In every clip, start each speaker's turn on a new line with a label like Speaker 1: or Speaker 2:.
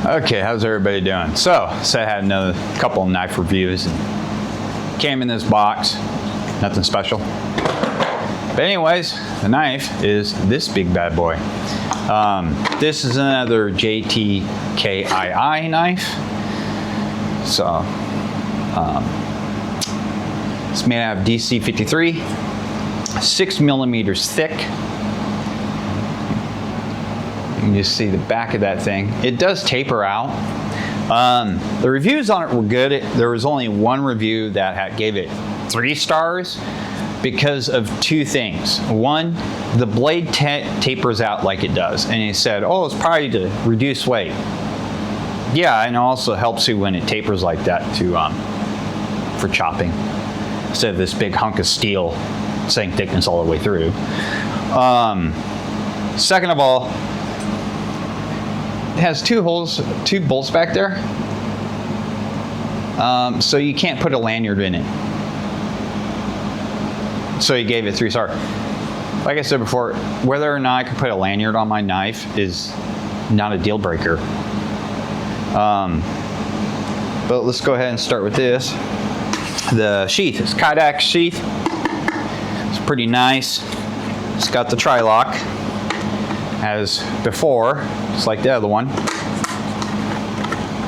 Speaker 1: Okay, how's everybody doing? So I had another couple of knife reviews and came in this box, nothing special. But anyways, the knife is this big bad boy. This is another GTKii knife. So it's made out of DC53, 6mm thick. You can just see the back of that thing. It does taper out. The reviews on it were good. There was only one review that gave it 3 stars because of 2 things. One, the blade tapers out like it does. And he said, oh, it's probably to reduce weight. Yeah, and it also helps you when it tapers like that for chopping. Instead of this big hunk of steel, same thickness all the way through. Second of all, it has 2 holes, 2 bolts back there, so you can't put a lanyard in it. So he gave it 3 stars. Like I said before, whether or not I can put a lanyard on my knife is not a deal breaker. But let's go ahead and start with this. The sheath, it's Kydex sheath. It's pretty nice. It's got the tri-lock as before, just like the other one.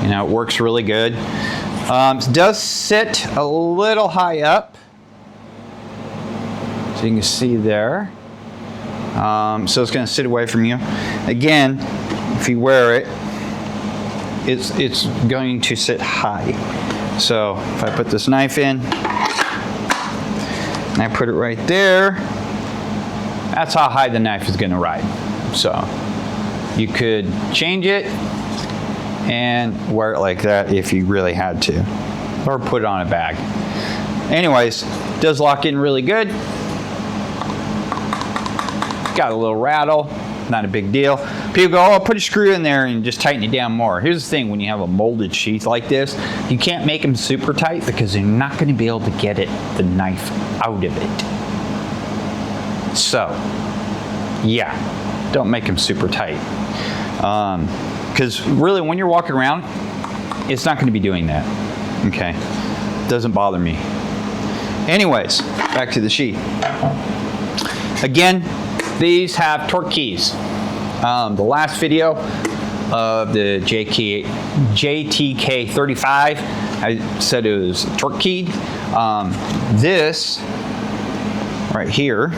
Speaker 1: You know, it works really good. It does sit a little high up, so you can see there. So it's going to sit away from you. Again, if you wear it, it's going to sit high. So if I put this knife in, and I put it right there, that's how high the knife is going to ride. So you could change it and wear it like that if you really had to, or put it on a bag. Anyways, it does lock in really good. Got a little rattle, not a big deal. People go, oh, put a screw in there and just tighten it down more. Here's the thing, when you have a molded sheath like this, you can't make them super tight because you're not going to be able to get the knife out of it. So, yeah, don't make them super tight. Because really, when you're walking around, it's not going to be doing that. Okay, doesn't bother me. Anyways, back to the sheath. Again, these have torque keys. The last video of the GTK35, I said it was torque keyed. This right here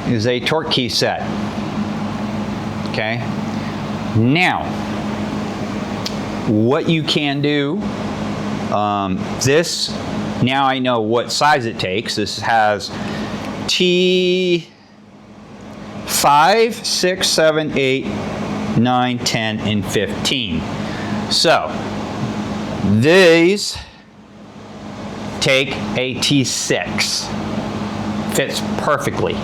Speaker 1: is a torque key set. Okay. Now, what you can do, this, now I know what size it takes. This has T5, 6, 7, 8, 9, 10, and 15. So, these take a T6. Fits perfectly.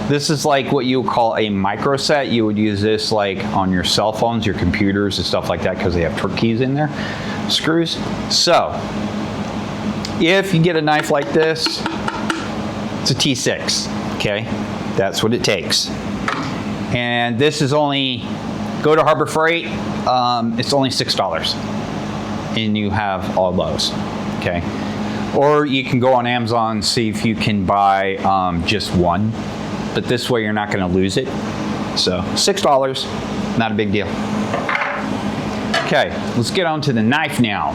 Speaker 1: This is like what you would call a micro set. You would use this like on your cell phones, your computers, and stuff like that because they have torque keys in there, screws. So, if you get a knife like this, it's a T6, okay? That's what it takes. And this is only, go to Harbor Freight, it's only $6. And you have all those, okay? Or you can go on Amazon and see if you can buy just one. But this way you're not gonna lose it. So $6, not a big deal. Okay, let's get on to the knife now.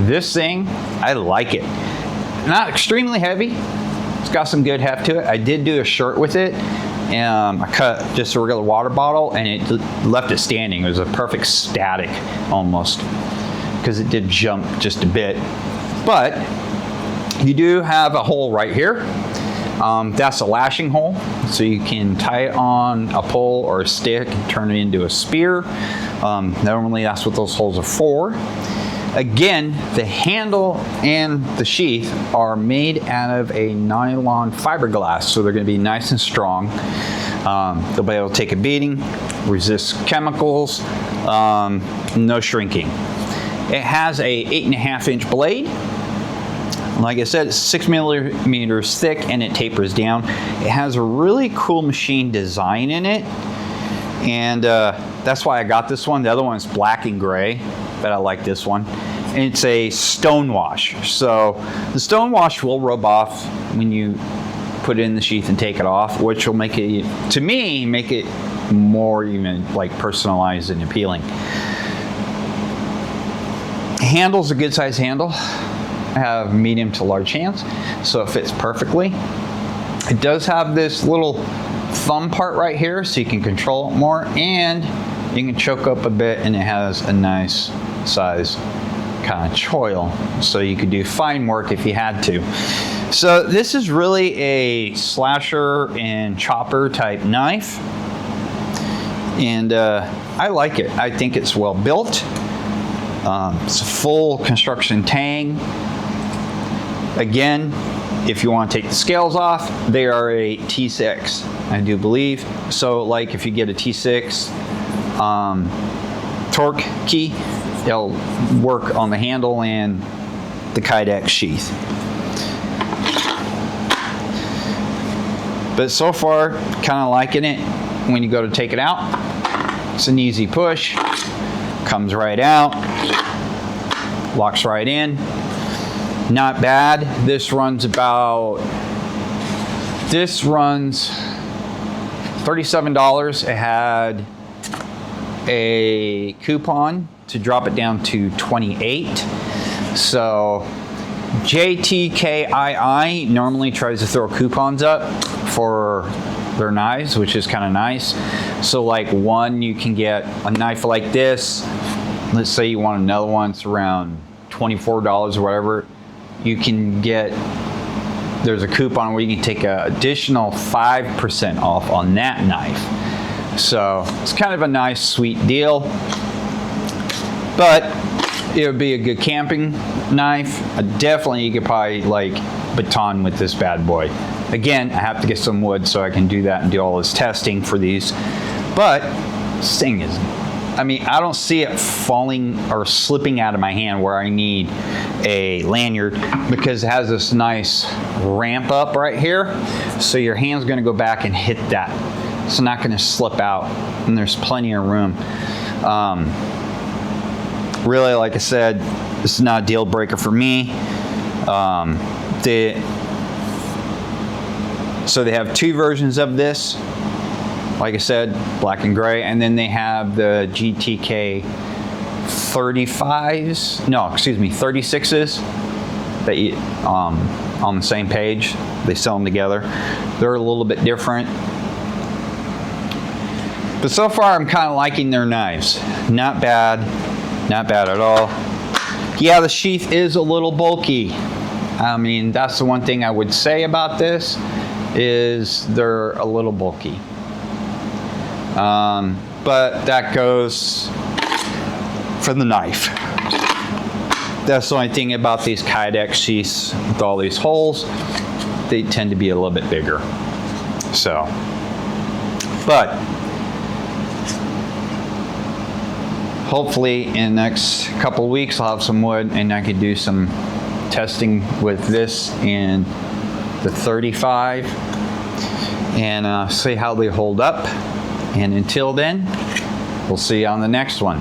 Speaker 1: This thing, I like it. Not extremely heavy. It's got some good heft to it. I did do a shirt with it. I cut just a regular water bottle and it left it standing. It was a perfect static almost because it did jump just a bit. But you do have a hole right here. That's a lashing hole, so you can tie it on a pole or a stick and turn it into a spear. Normally that's what those holes are for. Again, the handle and the sheath are made out of a nylon fiberglass, so they're going to be nice and strong. They'll be able to take a beating, resist chemicals, no shrinking. It has a 8.5-inch blade. Like I said, it's 6mm thick and it tapers down. It has a really cool machine design in it. And that's why I got this one. The other one's black and gray, but I like this one. And it's a stone wash. So the stone wash will rub off when you put it in the sheath and take it off, which will make it, to me, make it more even like personalized and appealing. Handle's a good size handle. I have medium to large hands, so it fits perfectly. It does have this little thumb part right here, so you can control it more, and you can choke up a bit, and it has a nice size kind of choil, so you could do fine work if you had to. So this is really a slasher and chopper type knife, and I like it. I think it's well built. It's a full construction tang. Again, if you want to take the scales off, they are a T6, I do believe. So like if you get a T6 torque key, it'll work on the handle and the Kydex sheath. But so far, kind of liking it. When you go to take it out, it's an easy push. Comes right out, locks right in. Not bad. This runs $37. It had a coupon to drop it down to 28. So GTKii normally tries to throw coupons up for their knives, which is kind of nice. So like one, you can get a knife like this. Let's say you want another one, it's around $24 or whatever. You can get, there's a coupon where you can take an additional 5% off on that knife. So it's kind of a nice, sweet deal. But it would be a good camping knife. Definitely, you could probably like baton with this bad boy. Again, I have to get some wood so I can do that and do all this testing for these. But this thing is, I mean, I don't see it falling or slipping out of my hand where I need a lanyard, because it has this nice ramp up right here. So your hand's gonna go back and hit that. It's not gonna slip out, and there's plenty of room. Really, like I said, this is not a deal breaker for me. So they have two versions of this. Like I said, black and gray, and then they have the GTK 35s, no, excuse me, 36s that you, on the same page. They sell them together. They're a little bit different. But so far, I'm kind of liking their knives. Not bad, not bad at all. Yeah, the sheath is a little bulky. I mean, that's the one thing I would say about this, is they're a little bulky. But that goes for the knife. That's the only thing about these Kydex sheaths with all these holes. They tend to be a little bit bigger. So, but hopefully in the next couple of weeks I'll have some wood and I could do some testing with this and the 35 and see how they hold up. And until then, we'll see you on the next one.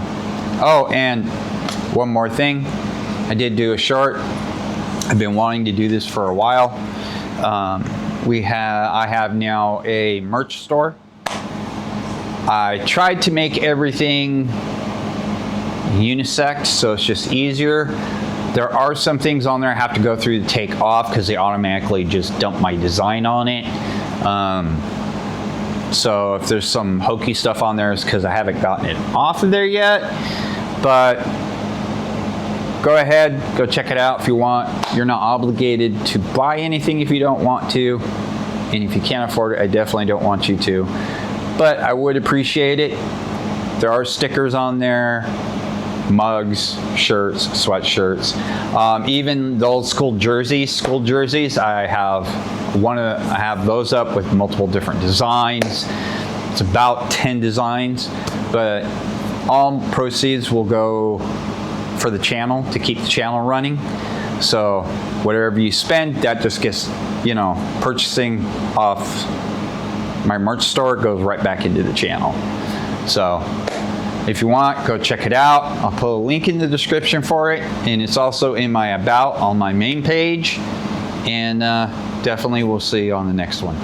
Speaker 1: Oh, and one more thing. I did do a short. I've been wanting to do this for a while. I have now a merch store. I tried to make everything unisex, so it's just easier. There are some things on there I have to go through to take off because they automatically just dump my design on it. So if there's some hokey stuff on there, it's because I haven't gotten it off of there yet. But go ahead, go check it out if you want. You're not obligated to buy anything if you don't want to. And if you can't afford it, I definitely don't want you to. But I would appreciate it. There are stickers on there, mugs, shirts, sweatshirts, even the old school jerseys. I have those up with multiple different designs. It's about 10 designs, but all proceeds will go for the channel to keep the channel running. So whatever you spend, that just gets, you know, purchasing off my merch store goes right back into the channel. So if you want, go check it out. I'll put a link in the description for it, and it's also in my About on my main page. And definitely we'll see you on the next one.